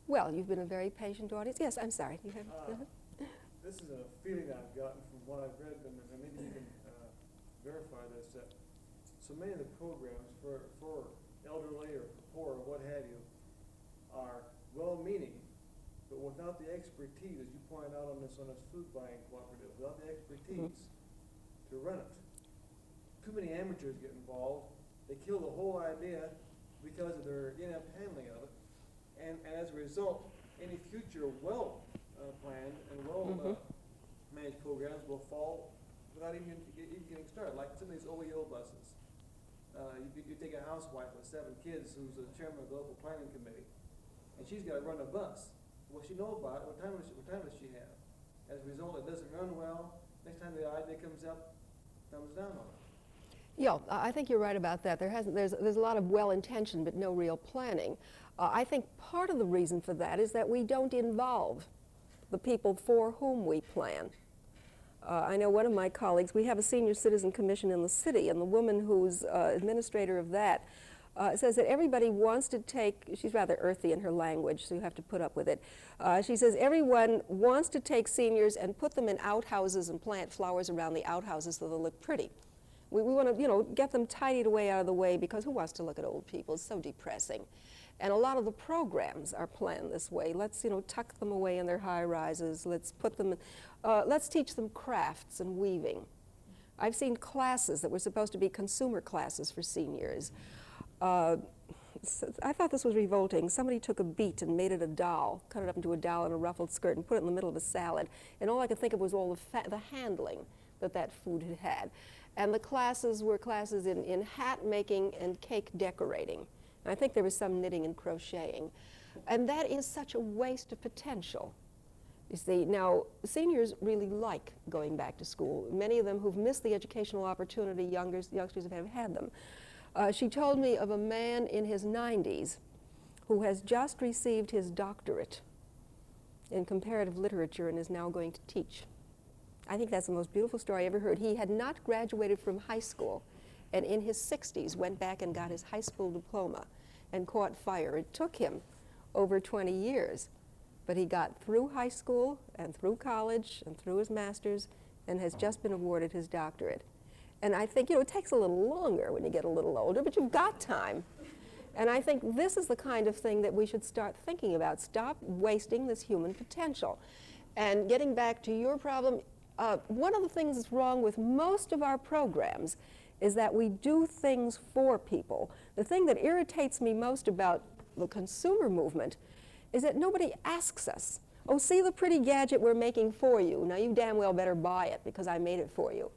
Well, you've been a very patient audience. Yes, I'm sorry. You have, This is a feeling I've gotten from what I've read, and maybe you can verify this, that so many of the programs for elderly or poor or what have you are well-meaning, but without the expertise, as you pointed out on this food buying cooperative, without the expertise to run it. Too many amateurs get involved. They kill the whole idea because of their inept handling of it. And as a result, any future well-planned and well-managed programs will fall without even getting started. Like some of these OEO buses. You take a housewife with 7 kids who's the chairman of the local planning committee, and she's got to run a bus. Well, she knows about it. What time does she have? As a result, it doesn't run well. Next time the idea comes up, thumbs down on it. Yeah, I think you're right about that. There's a lot of well-intentioned but no real planning. I think part of the reason for that is that we don't involve the people for whom we plan. I know one of my colleagues, we have a senior citizen commission in the city, and the woman who's administrator of that says that everybody wants to take, she's rather earthy in her language, so you have to put up with it. She says everyone wants to take seniors and put them in outhouses and plant flowers around the outhouses so they'll look pretty. We want to, get them tidied away out of the way, because who wants to look at old people? It's so depressing. And a lot of the programs are planned this way. Let's, tuck them away in their high rises. Let's put them, let's teach them crafts and weaving. I've seen classes that were supposed to be consumer classes for seniors. I thought this was revolting. Somebody took a beet and made it a doll, cut it up into a doll in a ruffled skirt and put it in the middle of a salad. And all I could think of was all the handling that food had had. And the classes were classes in hat making and cake decorating. And I think there was some knitting and crocheting. And that is such a waste of potential. You see, now, seniors really like going back to school. Many of them who've missed the educational opportunity, youngsters have had them. She told me of a man in his 90s who has just received his doctorate in comparative literature and is now going to teach. I think that's the most beautiful story I ever heard. He had not graduated from high school, and in his 60s went back and got his high school diploma and caught fire. It took him over 20 years, but he got through high school and through college and through his master's and has just been awarded his doctorate. And I think, it takes a little longer when you get a little older, but you've got time. And I think this is the kind of thing that we should start thinking about. Stop wasting this human potential. And getting back to your problem, one of the things that's wrong with most of our programs is that we do things for people. The thing that irritates me most about the consumer movement is that nobody asks us, oh, see the pretty gadget we're making for you. Now you damn well better buy it because I made it for you.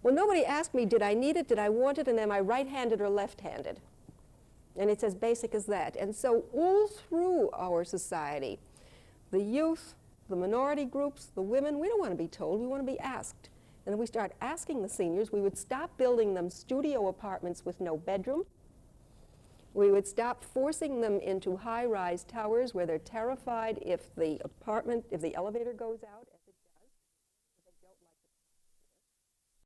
Well, nobody asked me, did I need it, did I want it, and am I right-handed or left-handed? And it's as basic as that. And so all through our society, the youth, the minority groups, the women, we don't want to be told, we want to be asked. And if we start asking the seniors, we would stop building them studio apartments with no bedroom. We would stop forcing them into high-rise towers where they're terrified if the elevator goes out.